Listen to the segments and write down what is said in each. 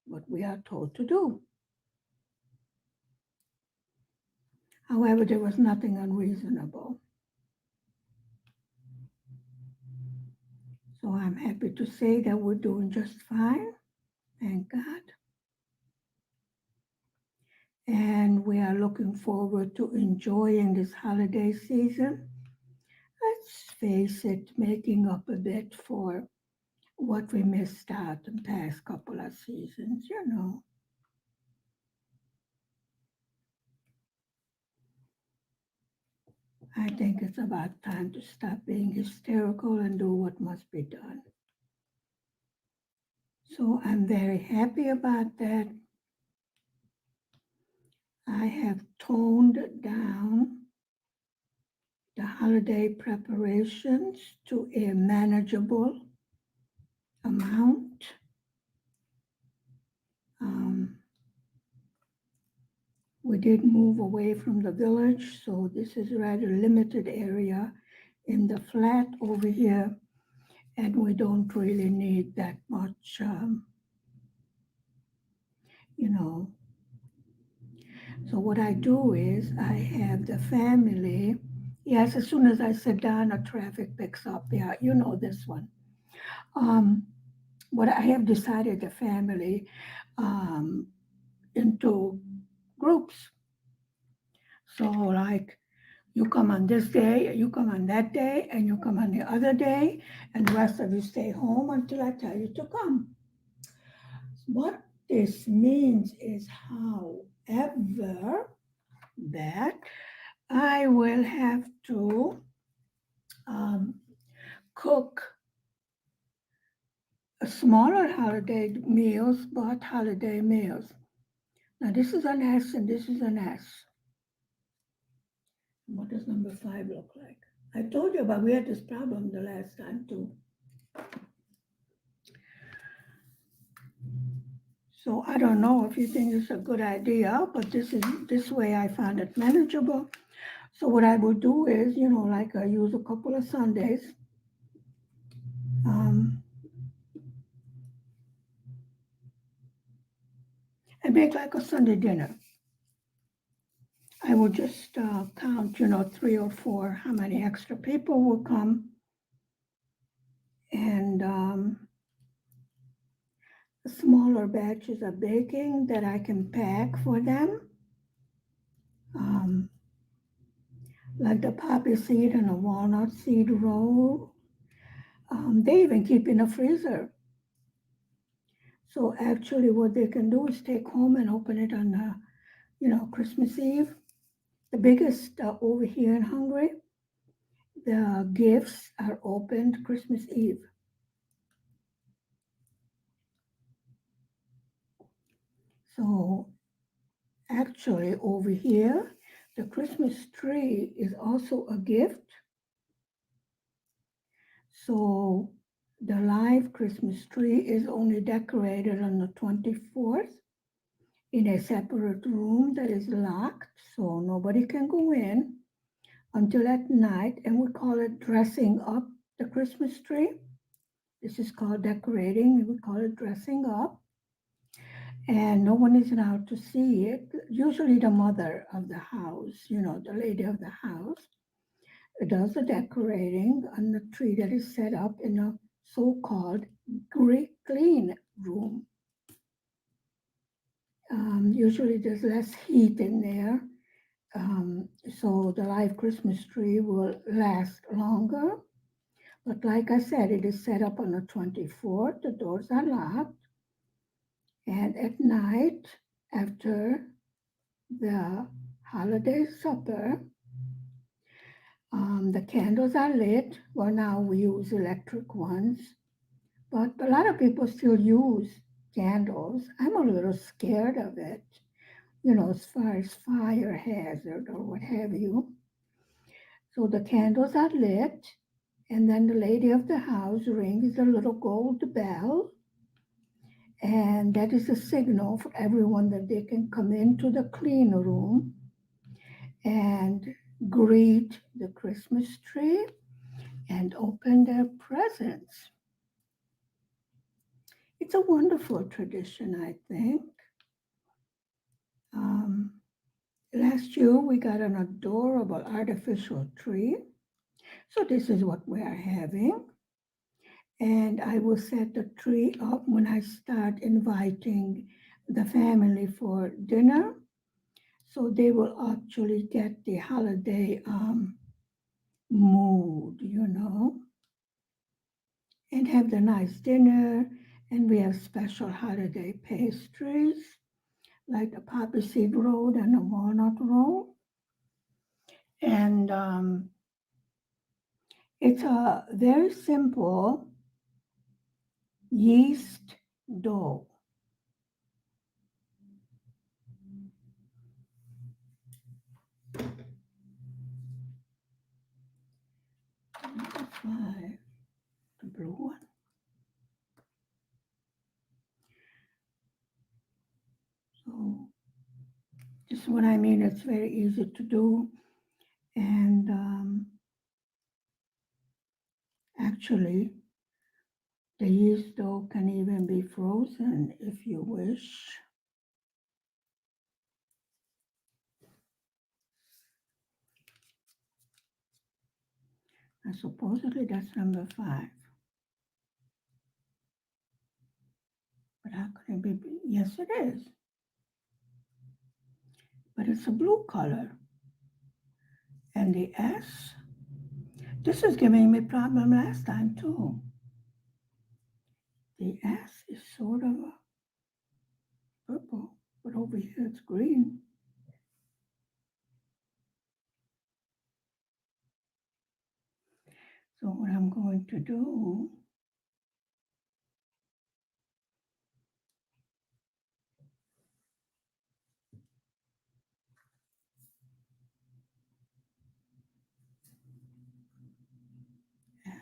what we are told to do. However, there was nothing unreasonable. So I'm happy to say that we're doing just fine, thank God. And we are looking forward to enjoying this holiday season. Let's face it, making up a bit for what we missed out in the past couple of seasons. I think it's about time to stop being hysterical and do what must be done. So I'm very happy about that. I have toned down the holiday preparations to a manageable amount. Um, we did move away from the village, so this is a rather limited area in the flat over here, and we don't really need that much, you know. So what I do is I have the family. Yes, as soon as I sit down, the traffic picks up. Yeah, you know this one. Um, what I have decided the family um, into groups. So like you come on this day, you come on that day, and you come on the other day, and the rest of you stay home until I tell you to come. What this means is, however, that I will have to um, cook a smaller holiday meals, but holiday meals. Now this is an S and this is an S. What does number 5 look like? I told you about we had this problem the last time too. So I don't know if you think it's a good idea, but this way I found it manageable. So what I would do is, like I use a couple of Sundays. Um, and make like a Sunday dinner. I would just count, 3 or 4, how many extra people will come, and smaller batches of baking that I can pack for them, um, like the poppy seed and a walnut seed roll. They even keep in a freezer. So actually what they can do is take home and open it on, Christmas Eve. The biggest over here in Hungary, the gifts are opened Christmas Eve. So actually over here, the Christmas tree is also a gift. So the live Christmas tree is only decorated on the 24th in a separate room that is locked, so nobody can go in until at night, and we call it dressing up the Christmas tree. This is called decorating, and we call it dressing up. And no one is allowed to see it. Usually the mother of the house, the lady of the house, does the decorating on the tree that is set up in a so-called Greek clean room. Usually there's less heat in there, so the live Christmas tree will last longer. But like I said, it is set up on the 24th, the doors are locked, and at night, after the holiday supper, the candles are lit. Well, now we use electric ones, but a lot of people still use candles. I'm a little scared of it, as far as fire hazard or what have you. So the candles are lit, and then the lady of the house rings a little gold bell, and that is a signal for everyone that they can come into the clean room and greet the Christmas tree and open their presents. It's a wonderful tradition, I think. Um, Last year we got an adorable artificial tree. So this is what we are having. And I will set the tree up when I start inviting the family for dinner. So they will actually get the holiday mood, and have the nice dinner. And we have special holiday pastries like the poppy seed roll and the walnut roll. And it's a very simple yeast dough. Number five, the blue one. So this is what I mean. It's very easy to do. And actually, the yeast dough can even be frozen if you wish. And supposedly that's number five. But how could it be? Yes, it is. But it's a blue color. And the S, this is giving me problem last time too. The S is sort of purple, but over here it's green. So what I'm going to do, S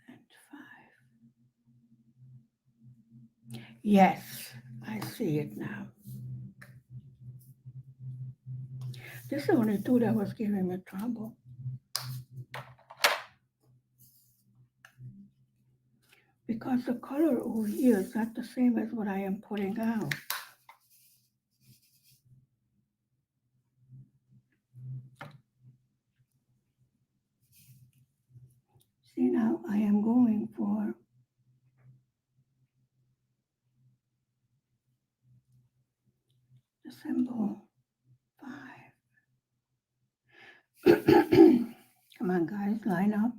and five. Yes, I see it now. This is the only two that was giving me trouble. Because the color over here is not the same as what I am putting out. See, now I am going for the symbol 5. Come on, guys, line up.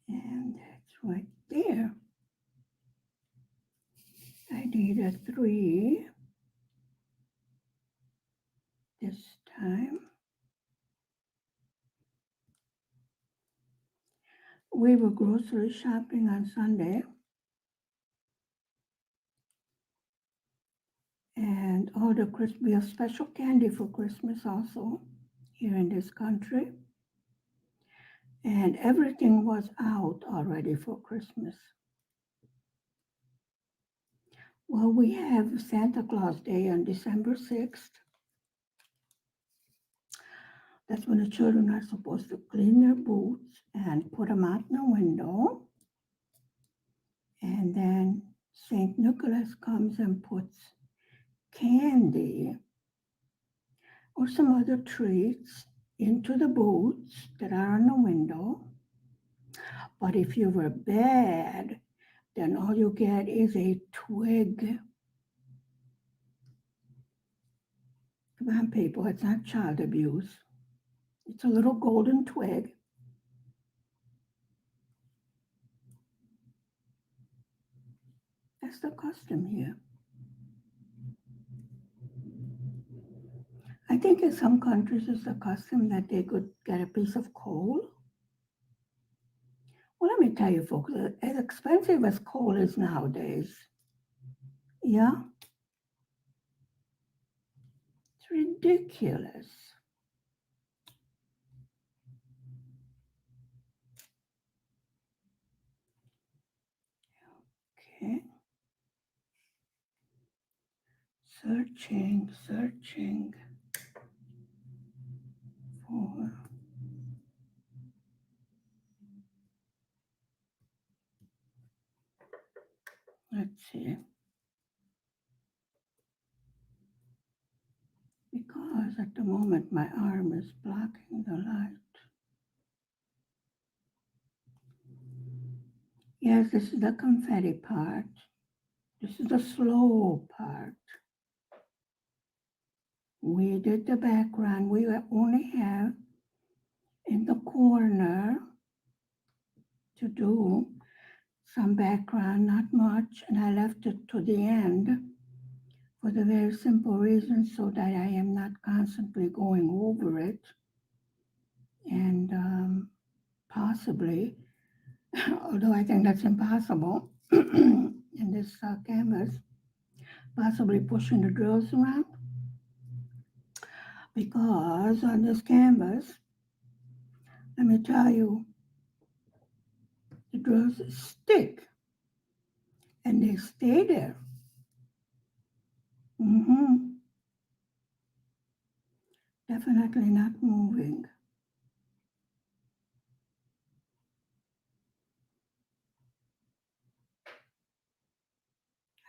And it's right there. I need a 3 this time. We were grocery shopping on Sunday. And all the Christmas, we have special candy for Christmas also here in this country. And everything was out already for Christmas. Well, we have Santa Claus Day on December 6th. That's when the children are supposed to clean their boots and put them out the window. And then St. Nicholas comes and puts candy or some other treats into the boots that are on the window. But if you were bad, then all you get is a twig. Come on, people, it's not child abuse. It's a little golden twig. That's the custom here. I think in some countries it's a custom that they could get a piece of coal. Well, let me tell you, folks, as expensive as coal is nowadays, yeah, it's ridiculous. Okay. Searching for let's see, because at the moment my arm is blocking the light. Yes, this is the confetti part. This is the slow part. We did the background. We only have in the corner to do some background, not much, and I left it to the end for the very simple reason so that I am not constantly going over it and possibly, although I think that's impossible in this canvas, possibly pushing the drills around because on this canvas, let me tell you, the drills stick and they stay there. Mm-hmm. Definitely not moving.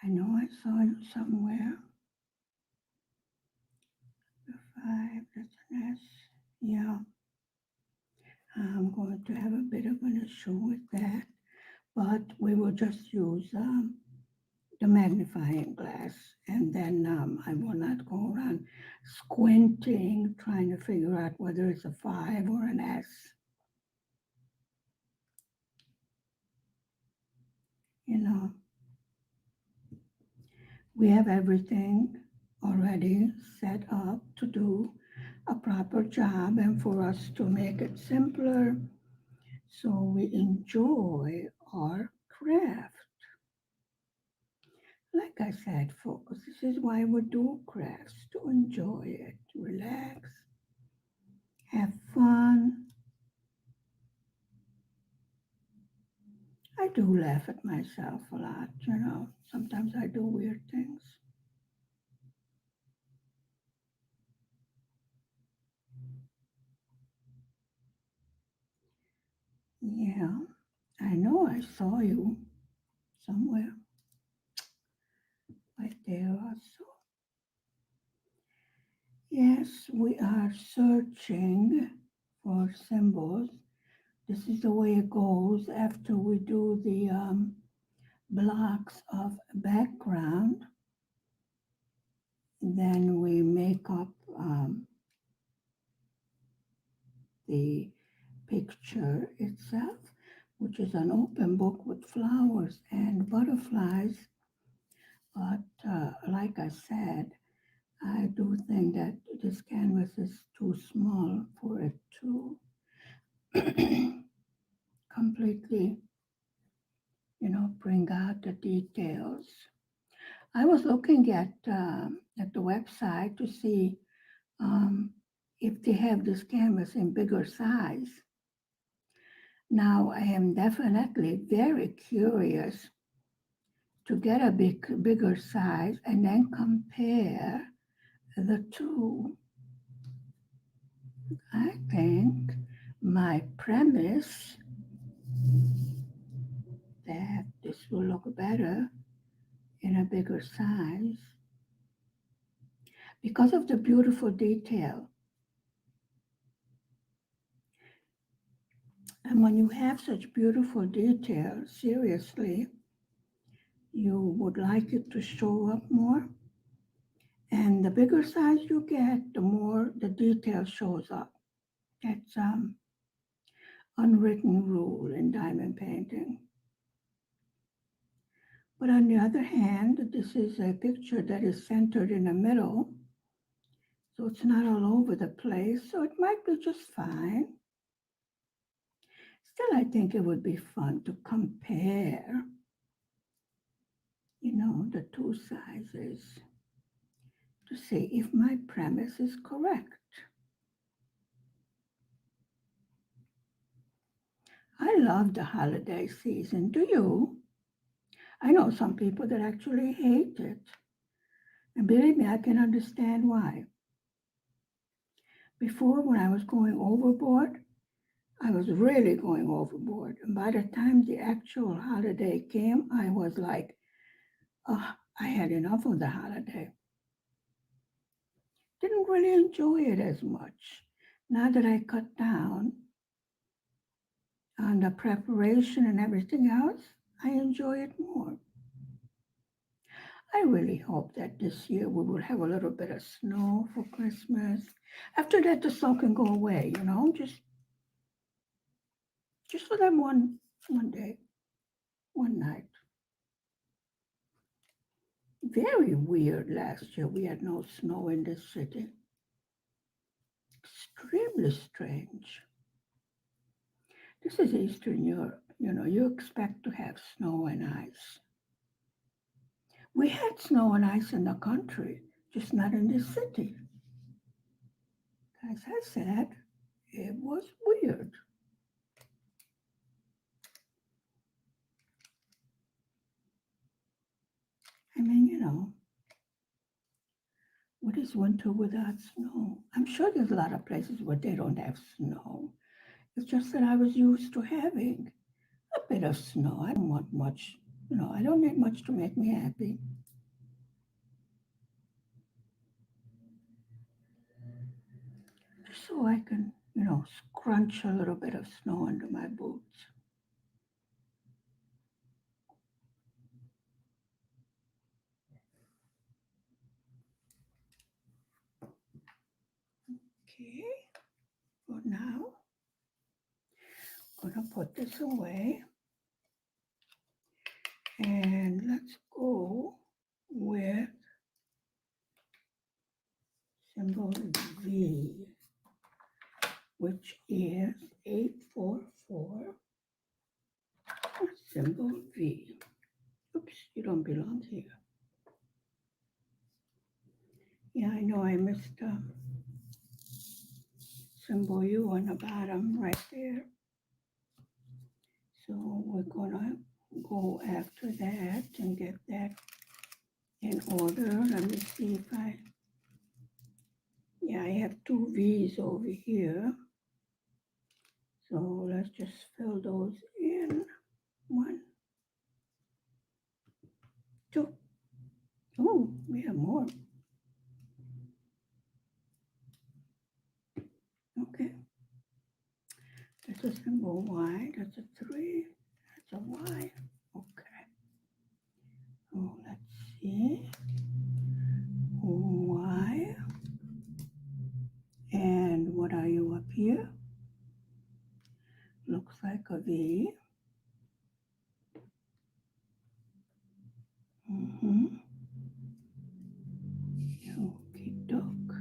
I know I saw you somewhere. The 5, that's an S. Yeah, I'm going to have a bit of an issue with that, but we will just use the magnifying glass and then I will not go around squinting, trying to figure out whether it's a 5 or an S. You know, we have everything already set up to do a proper job and for us to make it simpler so we enjoy our craft. Like I said, folks, this is why we do crafts, to enjoy it, relax, have fun. I do laugh at myself a lot, you know. Sometimes I do weird things. Yeah, I know I saw you somewhere right there also. Yes, we are searching for symbols. This is the way it goes after we do the blocks of background. Then we make up the picture itself, which is an open book with flowers and butterflies. But like I said, I do think that this canvas is too small for it to completely, bring out the details. I was looking at the website to see um, if they have this canvas in bigger size. Now I am definitely very curious to get a bigger size and then compare the two. I think my premise that this will look better in a bigger size because of the beautiful detail. And when you have such beautiful detail, seriously, you would like it to show up more. And the bigger size you get, the more the detail shows up. That's unwritten rule in diamond painting. But on the other hand, this is a picture that is centered in the middle, so it's not all over the place, so it might be just fine. Still, I think it would be fun to compare, the two sizes to see if my premise is correct. I love the holiday season. Do you? I know some people that actually hate it. And believe me, I can understand why. Before, when I was going overboard, I was really going overboard. And by the time the actual holiday came, I was like, I had enough of the holiday. Didn't really enjoy it as much. Now that I cut down on the preparation and everything else, I enjoy it more. I really hope that this year we will have a little bit of snow for Christmas. After that, the snow can go away, just for that one day, one night. Very weird last year. We had no snow in this city. Extremely strange. This is Eastern Europe. You expect to have snow and ice. We had snow and ice in the country, just not in this city. As I said, it was weird. I mean, what is winter without snow? I'm sure there's a lot of places where they don't have snow. It's just that I was used to having a bit of snow. I don't want much, I don't need much to make me happy. Just so I can, scrunch a little bit of snow under my boots. Okay, for now, I'm gonna put this away and let's go with symbol V, which is 844, symbol V. Oops, you don't belong here. Yeah, I know I missed symbol U on the bottom right there. So we're gonna go after that and get that in order. Let me see if yeah, I have two V's over here. So let's just fill those in. One, two. Oh, we have more. Okay. That's a symbol Y. That's a 3. That's a Y. Okay. Oh, let's see. Y. And what are you up here? Looks like a V. Mm-hmm. Okie doke.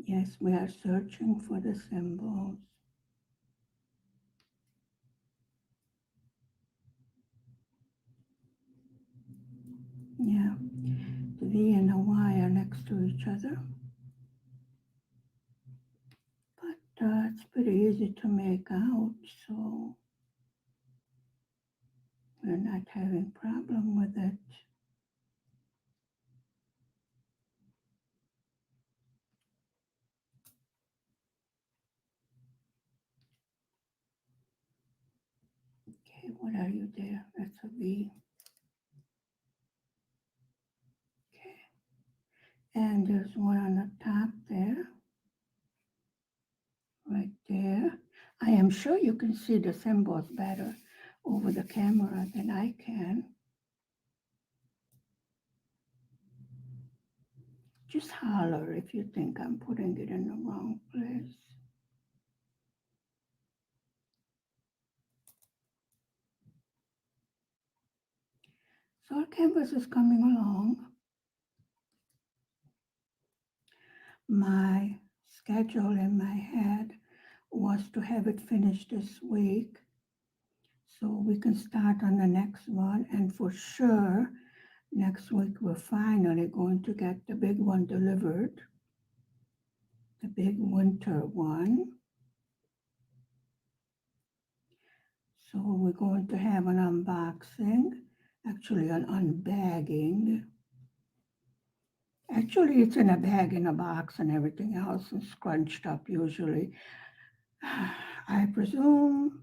Yes, we are searching for the symbols. Yeah, the V and the Y are next to each other, but it's pretty easy to make out, so we're not having problem with it. Okay, what are you there? That's a V. Okay, and there's one on the top there, right there. I am sure you can see the symbols better over the camera than I can. Just holler if you think I'm putting it in the wrong place. So our canvas is coming along. My schedule in my head was to have it finished this week so we can start on the next one. And for sure, next week we're finally going to get the big one delivered, the big winter one. So we're going to have an unboxing, actually an unbagging. Actually, it's in a bag in a box and everything else and scrunched up usually. I presume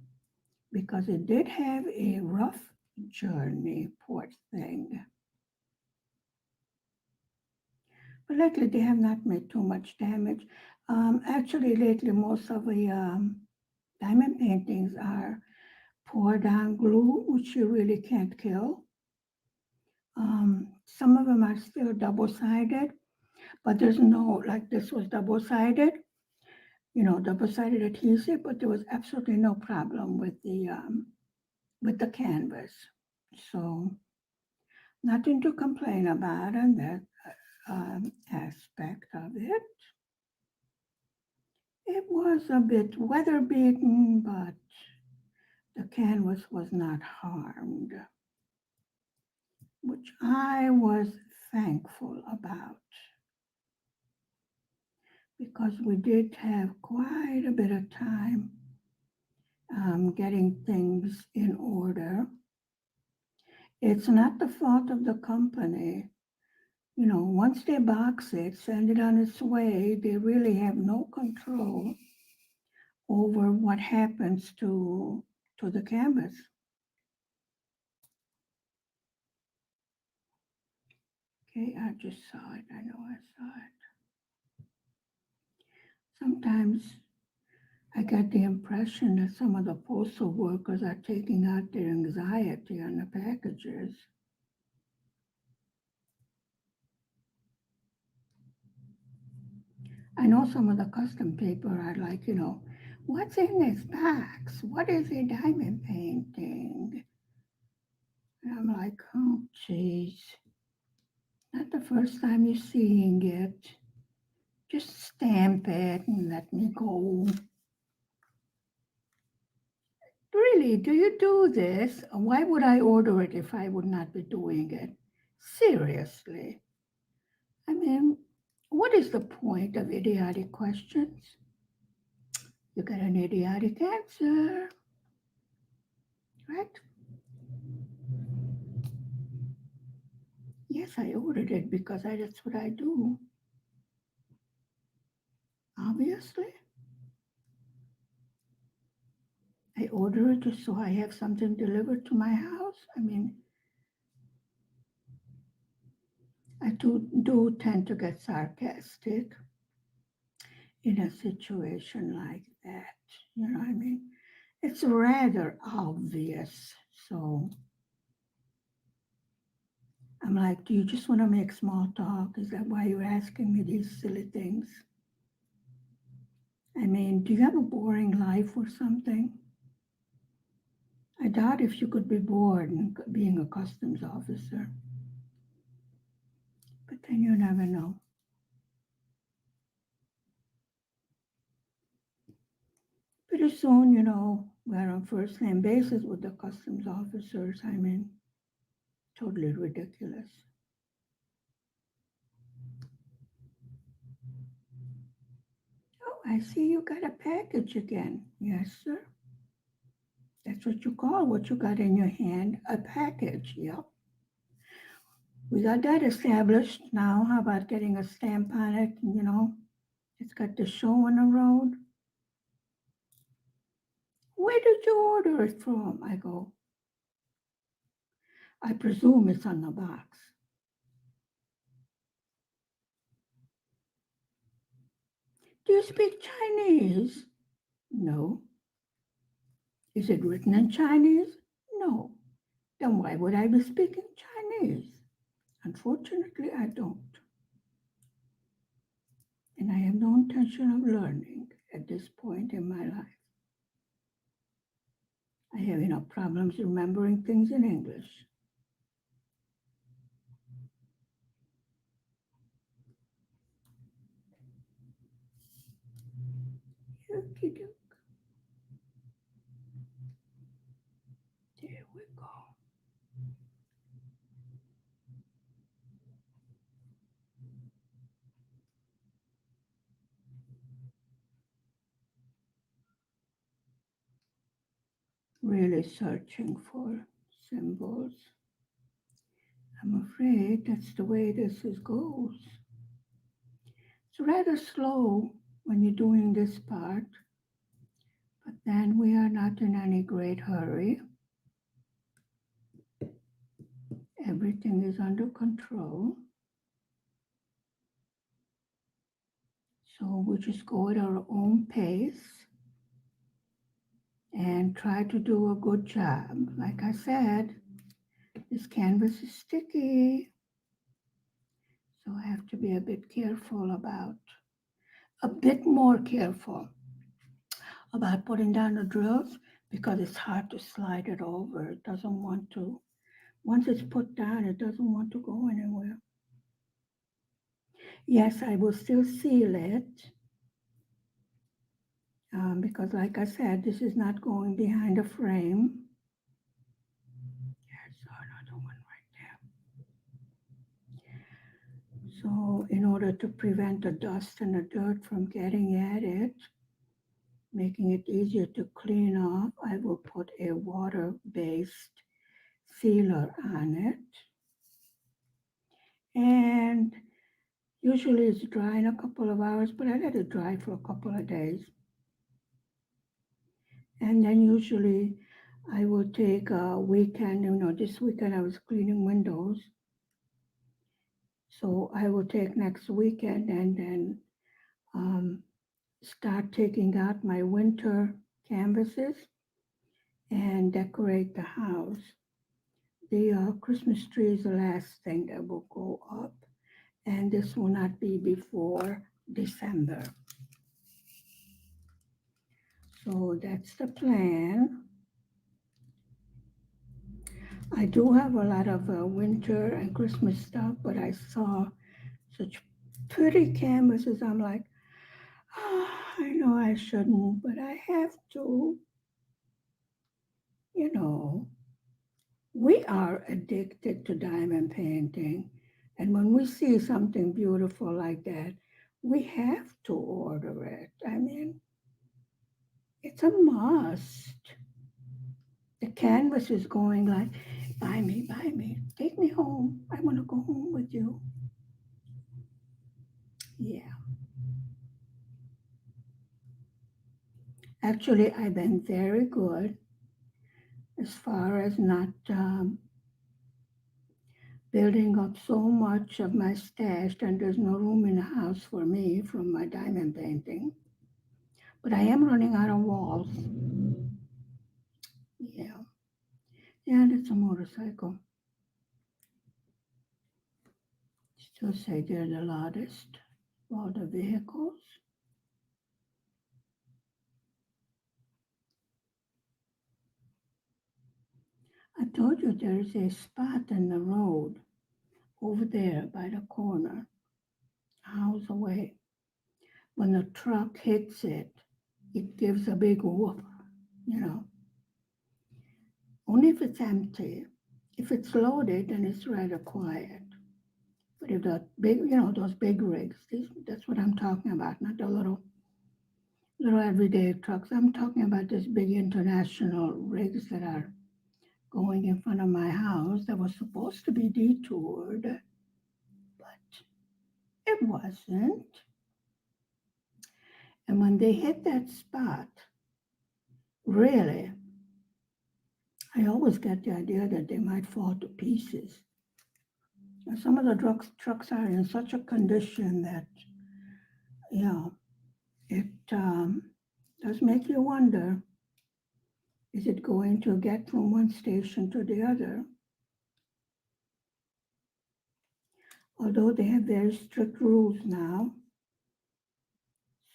because it did have a rough journey, poor thing. But lately they have not made too much damage. Actually, lately most of the diamond paintings are poured on glue, which you really can't kill. Some of them are still double-sided, but there's no, like this was double-sided, double-sided adhesive, but there was absolutely no problem with the canvas. So nothing to complain about on that aspect of it. It was a bit weather beaten, but the canvas was not harmed, which I was thankful about because we did have quite a bit of time getting things in order. It's not the fault of the company. Once they box it, send it on its way, they really have no control over what happens to the canvas. Okay, I just saw it. I know I saw it. Sometimes I get the impression that some of the postal workers are taking out their anxiety on the packages. I know some of the custom paper are like, what's in this box? What is a diamond painting? And I'm like, oh, geez, not the first time you're seeing it. Just stamp it and let me go. Really, do you do this? Why would I order it if I would not be doing it? Seriously. I mean, what is the point of idiotic questions? You get an idiotic answer, right? Yes, I ordered it because that's what I do. Obviously, I order it just so I have something delivered to my house. I mean, I do tend to get sarcastic in a situation like that. You know what I mean? It's rather obvious. So I'm like, do you just want to make small talk? Is that why you're asking me these silly things? I mean, do you have a boring life or something? I doubt if you could be bored being a customs officer, but then you never know. Pretty soon, we're on first name basis with the customs officers. I mean, totally ridiculous. Oh, I see you got a package again. Yes, sir. That's what you call what you got in your hand, a package. Yep. We got that established. Now, how about getting a stamp on it? It's got the show on the road. Where did you order it from? I go, I presume it's on the box. Do you speak Chinese? No. Is it written in Chinese? No. Then why would I be speaking Chinese? Unfortunately, I don't. And I have no intention of learning at this point in my life. I have enough problems remembering things in English. Okey-doke. There we go. Really searching for symbols. I'm afraid that's the way this goes. It's rather slow when you're doing this part. then we are not in any great hurry. Everything is under control. So we just go at our own pace and try to do a good job. Like I said, this canvas is sticky, so I have to be a bit careful about, a bit more careful about putting down the drills because it's hard to slide it over. It doesn't want to, once it's put down, it doesn't want to go anywhere. Yes, I will still seal it because, like I said, this is not going behind a frame. There's another one right there. So, in order to prevent the dust and the dirt from getting at it, making it easier to clean off, I will put a water-based sealer on it. And usually it's dry in a couple of hours, but I let it dry for a couple of days. And then usually I will take a weekend, this weekend I was cleaning windows. So I will take next weekend and then um, start taking out my winter canvases and decorate the house. The Christmas tree is the last thing that will go up, and this will not be before December. So that's the plan. I do have a lot of winter and Christmas stuff, but I saw such pretty canvases. I'm like, I know I shouldn't, but I have to. You know, we are addicted to diamond painting. And when we see something beautiful like that, we have to order it. I mean, it's a must. The canvas is going like, buy me, take me home. I want to go home with you. Yeah. Actually, I've been very good as far as not building up so much of my stash, and there's no room in the house for me from my diamond painting. But I am running out of walls. Yeah. Yeah, that's a motorcycle. Still say they're the loudest of all the vehicles. I told you there's a spot in the road over there by the corner, a house away. When the truck hits it, it gives a big whoop, you know. Only if it's empty. If it's loaded, then it's rather quiet. But if the big, those big rigs, that's what I'm talking about, not the little everyday trucks. I'm talking about these big international rigs that are going in front of my house that was supposed to be detoured, but it wasn't. And when they hit that spot, really, I always get the idea that they might fall to pieces. And some of the trucks are in such a condition that, you know, it does make you wonder, is it going to get from one station to the other? Although they have very strict rules now.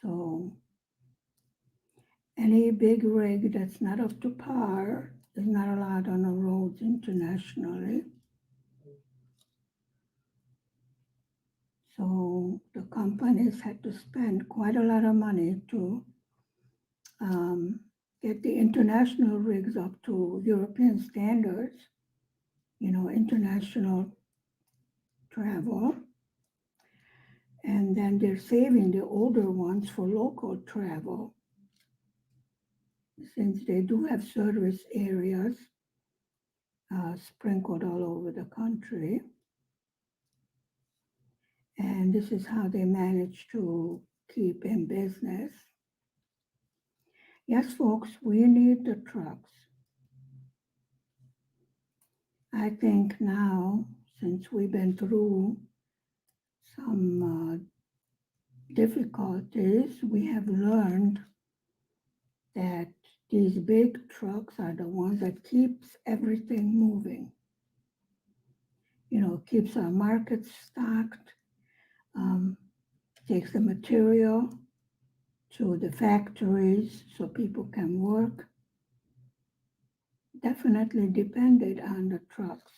So any big rig that's not up to par is not allowed on the roads internationally. So the companies had to spend quite a lot of money to um, get the international rigs up to European standards, international travel. And then they're saving the older ones for local travel, since they do have service areas sprinkled all over the country. And this is how they manage to keep in business. Yes, folks, we need the trucks. I think now, since we've been through some difficulties, we have learned that these big trucks are the ones that keeps everything moving. Keeps our markets stocked, um, takes the material to the factories so people can work. Definitely depended on the trucks.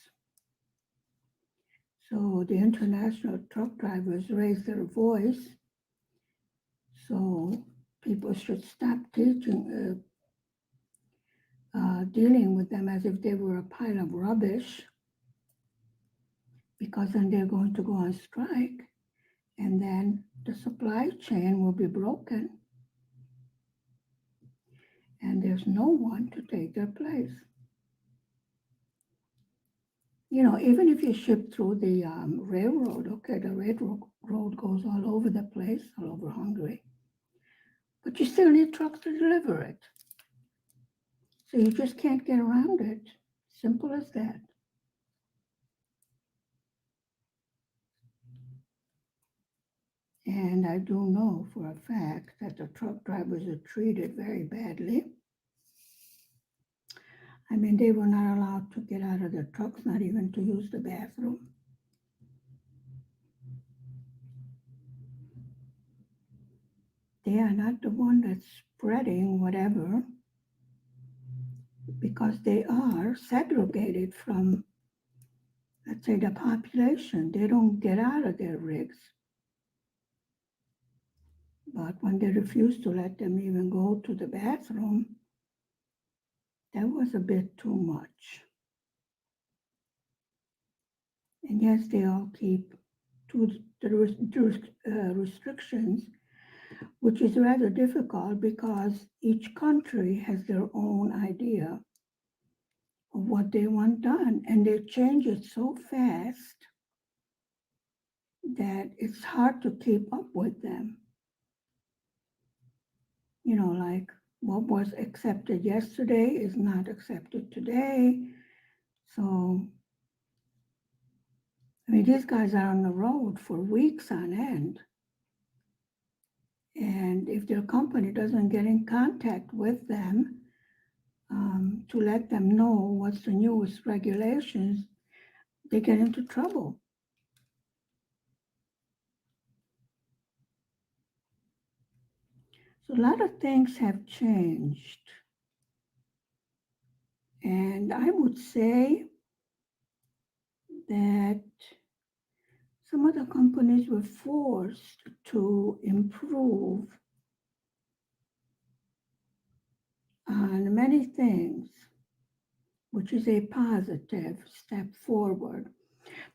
So the international truck drivers raised their voice. So people should stop dealing with them as if they were a pile of rubbish, because then they're going to go on strike, and then the supply chain will be broken, and there's no one to take their place. Even if you ship through the railroad, okay, the railroad goes all over the place, all over Hungary, but you still need trucks to deliver it. So you just can't get around it. Simple as that. And I do know for a fact that the truck drivers are treated very badly. I mean, they were not allowed to get out of their trucks, not even to use the bathroom. They are not the one that's spreading whatever, because they are segregated from, let's say, the population. They don't get out of their rigs. But when they refuse to let them even go to the bathroom, that was a bit too much. And yes, they all keep to the restrictions, which is rather difficult because each country has their own idea of what they want done, and they change it so fast that it's hard to keep up with them. Like what was accepted yesterday is not accepted today. So, I mean, these guys are on the road for weeks on end. And if their company doesn't get in contact with them to let them know what's the newest regulations, they get into trouble. So a lot of things have changed. And I would say that some of the companies were forced to improve on many things, which is a positive step forward.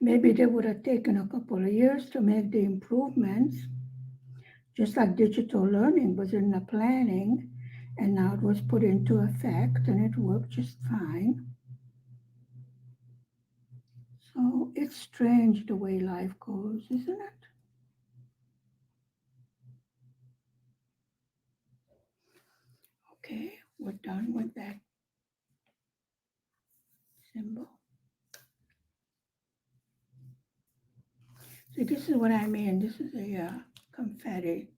Maybe they would have taken a couple of years to make the improvements, just like digital learning was in the planning, and now it was put into effect and it worked just fine. So it's strange the way life goes, isn't it? Okay, we're done with that symbol. See, this is what I mean. This is a confetti,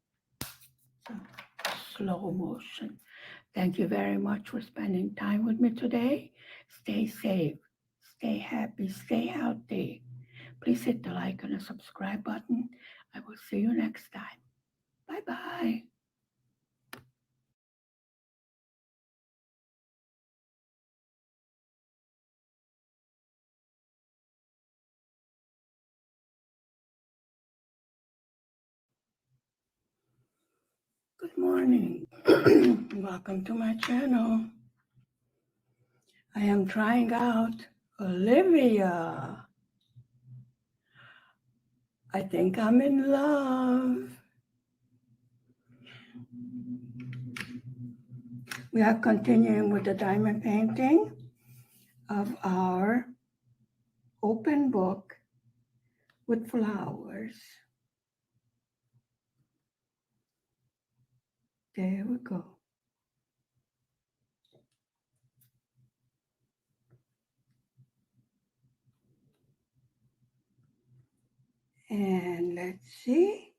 so slow motion. Thank you very much for spending time with me today. Stay safe, stay happy, stay healthy. Please hit the like and the subscribe button. I will see you next time. Bye-bye. Good morning. Welcome to my channel. I am trying out Olivia. I think I'm in love. We are continuing with the diamond painting of our open book with flowers. There we go. let's see,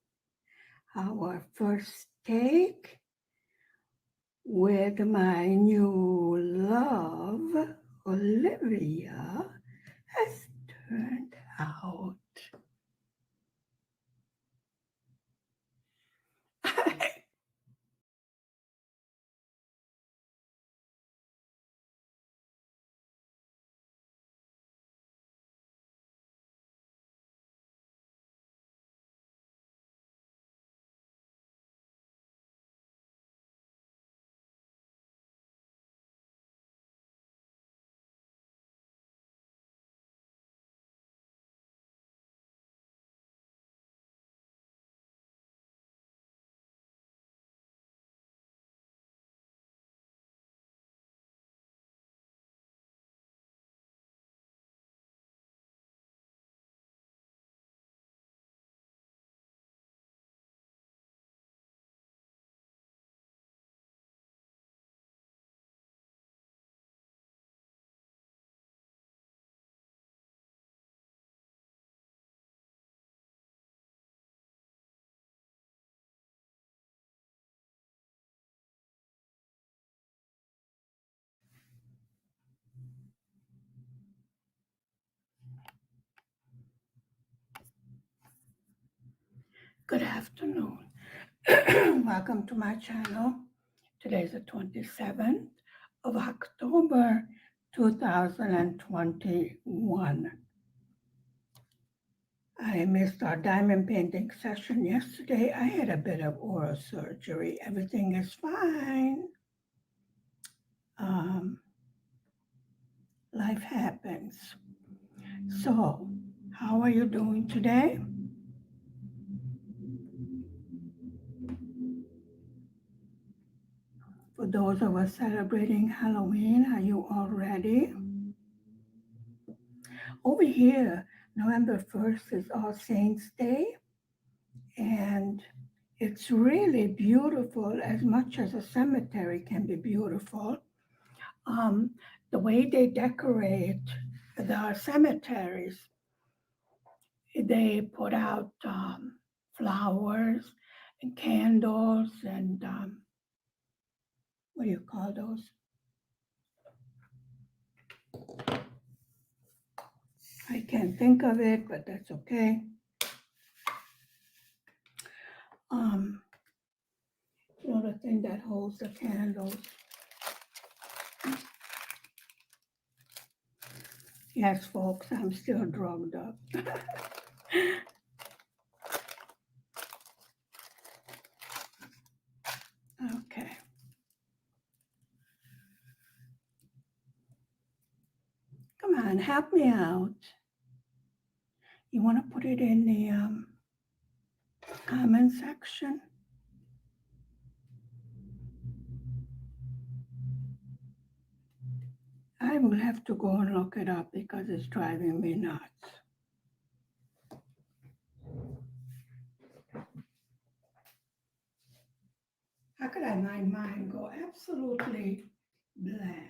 our first take with my new love, Olivia, has turned out. Good afternoon. Welcome to my channel. Today is the 27th of October 2021. I missed our diamond painting session yesterday. I had a bit of oral surgery. Everything is fine. Life happens. So, how are you doing today? For those of us celebrating Halloween, are you all ready? Over here, November 1st is All Saints Day, and it's really beautiful as much as a cemetery can be beautiful. The way they decorate the cemeteries, they put out flowers and candles and what do you call those? I can't think of it, but that's okay. The thing that holds the candles. Yes, folks, I'm still drugged up. Okay. Come on, help me out. You want to put it in the comment section? I will have to go and look it up because it's driving me nuts. How could I mind mine go absolutely blank?